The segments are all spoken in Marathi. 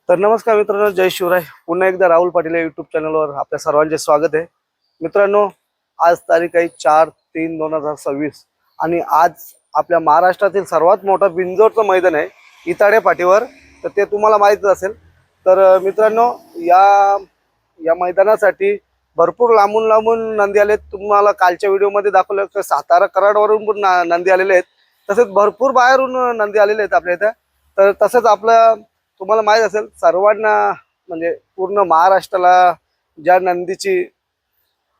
तर नमस्कार मित्रांनो, जय शिवराय. पुन्हा एकदा राहुल पाटील या यूट्यूब चॅनलवर आपल्या सर्वांचे स्वागत आहे. मित्रांनो, आज तारीख आहे 4/3/2026 आणि आज आपल्या महाराष्ट्रातील सर्वात मोठा बिंजोरचं मैदान आहे इताडे पाटीवर. तर ते तुम्हाला माहीतच असेल. तर मित्रांनो, या या मैदानासाठी भरपूर लांबून लांबून नंदी आलेत. तुम्हाला कालच्या व्हिडिओमध्ये दाखवलं की सातारा कराडवरून पण नंदी आलेले आहेत. तसेच भरपूर बाहेरून नंदी आलेले आहेत आपल्या इथं. तर तसंच आपलं तुम्हाला माहीत असेल सर्वांना, म्हणजे पूर्ण महाराष्ट्राला ज्या नंदीची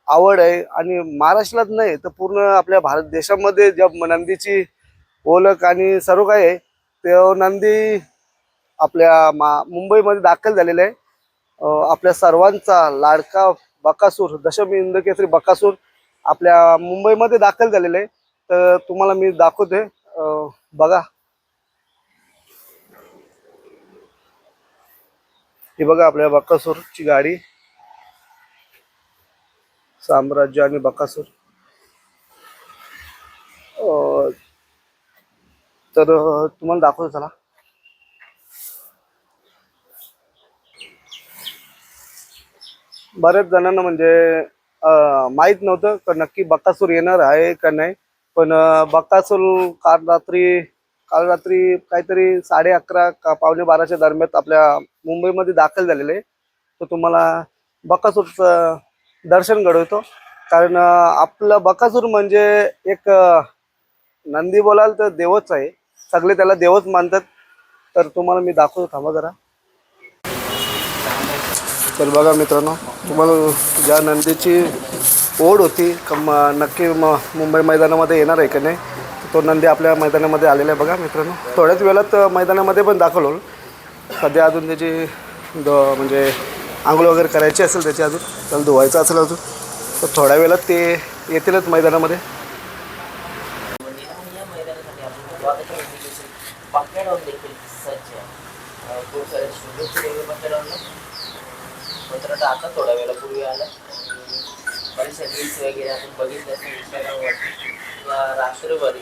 आवड आहे आणि महाराष्ट्रात नाही तर पूर्ण आपल्या भारत देशामध्ये ज्या नंदीची ओळख आणि सर्व काही आहे ते नंदी आपल्या मुंबईमध्ये दाखल झालेले आहे. आपल्या सर्वांचा लाडका बकासूर, दशमी इंद्रकेसरी बकासूर आपल्या मुंबईमध्ये दाखल झालेले आहे. तर तुम्हाला मी दाखवते, बघा. ही बघा आपल्या बकासूरची गाडी, साम्राज्य आणि बकासूर. तर तुम्हाला दाखवतो चला. बऱ्याच जणांना म्हणजे माहीत नव्हतं का नक्की बकासूर येणार आहे का नाही. पण बकासूर काल रात्री काहीतरी 11:30 का 11:45 दरम्यान आपल्या मुंबईमध्ये दाखल झालेले आहे. तर तुम्हाला बकासूरचं दर्शन घडवतो. कारण आपलं बकासूर म्हणजे एक नंदी बोलाल तर देवच आहे. सगळे त्याला देवच मानतात. तर तुम्हाला मी दाखवतो, थांबा जरा. तर बघा मित्रांनो, तुम्हाला ज्या नंदीची ओढ होती नक्की मुंबई मैदानामध्ये येणार आहे का नाही, तो नंदी आपल्या मैदानामध्ये आलेला आहे. बघा मित्रांनो, थोड्याच वेळात मैदानामध्ये पण दाखवलं. सध्या अजून त्याची म्हणजे आंघोळ वगैरे करायची असेल, त्याची अजून त्याला धुवायचं असेल अजून, तर थोड्या वेळात ते येतीलच मैदानामध्ये. आता थोड्या वेळापूर्वी आलं बरेचशा रील्स वगैरे आपण बघितलं इंस्टाग्रामवर रात्रभरी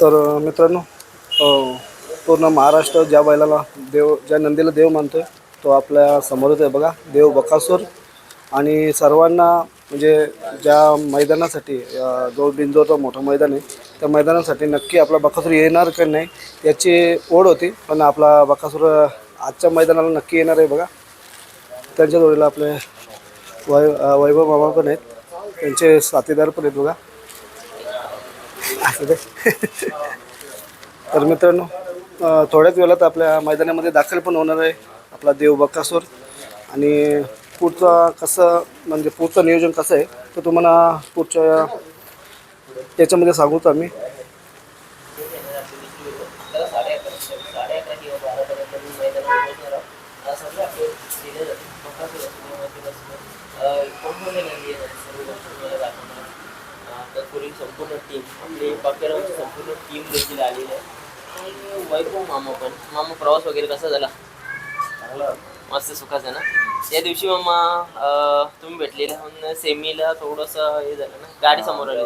तर मित्रांनो, पूर्ण महाराष्ट्र ज्या बैलाला देव, ज्या नंदीला देव मानतोय तो आपल्या समोरच आहे. बघा, देव बकासूर. आणि सर्वांना म्हणजे ज्या मैदानासाठी, जो बिंजोरचं मोठं मैदान आहे त्या मैदानासाठी नक्की आपला बकासूर येणार का नाही याची ओढ होती. पण आपला बकासूर आजच्या मैदानाला नक्की येणार आहे. बघा, त्यांच्या जोडीला आपले वैभव मामा पण आहेत, त्यांचे साथीदार पण आहेत. बघा असं ते. तर मित्रांनो, थोड्याच वेळात आपल्या मैदानामध्ये दाखल पण होणार आहे आपला देव बकासूर. आणि पुढचं नियोजन कसं आहे तर तुम्हाला पुढच्या त्याच्यामध्ये सांगूच आम्ही. संपूर्ण टीम आपली बाकेरावची संपूर्ण टीम देखील आलेली आहे. आणि वैभव मामा प्रवास वगैरे कसा झाला? मस्त सुखाचा ना. त्या दिवशी मामा तुम्ही भेटलेला म्हणून सेमीला थोडंसं हे झालं ना, गाडी समोर आली,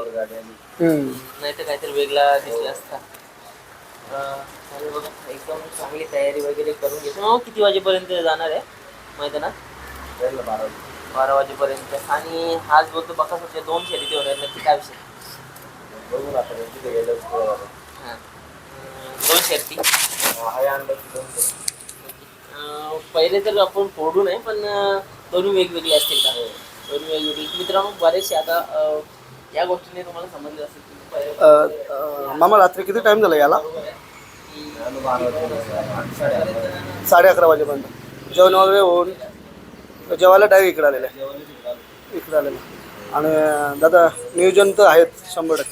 नाही तर काहीतरी वेगळा दिसला असता. बघा, एकदम चांगली तयारी वगैरे करून घेतो. किती वाजेपर्यंत जाणार आहे मैदानात? 12 वाजेपर्यंत. आणि हाच बोलतो बकासूरच्या 2 शर्यती होणार, नक्की काय विषय? हां, 2 शर्यती पहिले तर आपण फोडू नाही, पण दोन्ही वेगवेगळे असतील का? दोन्ही वेगवेगळे. मित्रांनो, बरेचसे आता या गोष्टीने तुम्हाला समजलं असेल. मामा, रात्री किती टाईम झाला याला? 11:30 वाजेपर्यंत जेवण वगैरे होऊन जेवायला डायरेक्ट इकडे आलेलं आहे, इकडे आलेलं. आणि दादा, नियोजन तर आहेत 100%.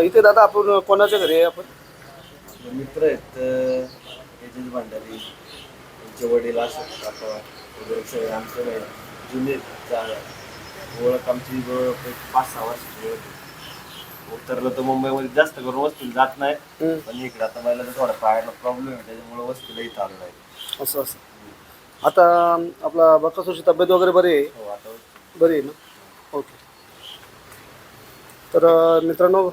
इथे दादा आपण कोणाच्या घरी आहे? आपण मित्र आहेत, तेजस भंडारी, त्यांचे वडील अशोक काका वगैरे आमचे जुने ओळख. आमची जवळ 5-6 वर्षाची ओळख. उतरलं तर मुंबईमध्ये जास्त करून वस्तूला जात नाही, पण इकडे आता मला थोडा पायाला प्रॉब्लेम आहे, त्याच्यामुळे वस्तूला इथं आलो नाही. असं आता आपला बकासूरची तब्येत वगैरे बरी आहे? हो, आता बरी आहे ना. ओके. तर मित्रांनो,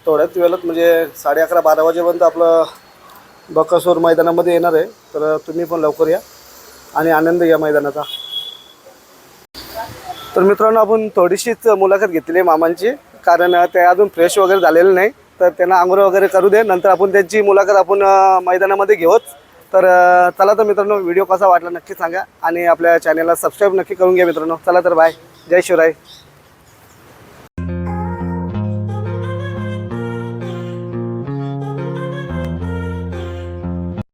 थोड्याच वेळात म्हणजे 11:30-12 वाजेपर्यंत आपलं बकासूर मैदानामध्ये येणार आहे. तर तुम्ही पण लवकर या आणि आनंद घ्या मैदानाचा. तर मित्रांनो, आपण थोडीशीच मुलाखत घेतली आहे मामांची, कारण ते अजून फ्रेश वगैरे झालेलं नाही. तर त्यांना आंघोळ वगैरे करू दे, नंतर आपण त्यांची मुलाखत आपण मैदानामध्ये घेऊच. तर चला तर मित्रांनो, व्हिडिओ कसा वाटला नक्की सांगा आणि आपल्या चॅनलला सबस्क्राईब नक्की करून घ्या मित्रांनो. चला तर बाय, जय शिवराय.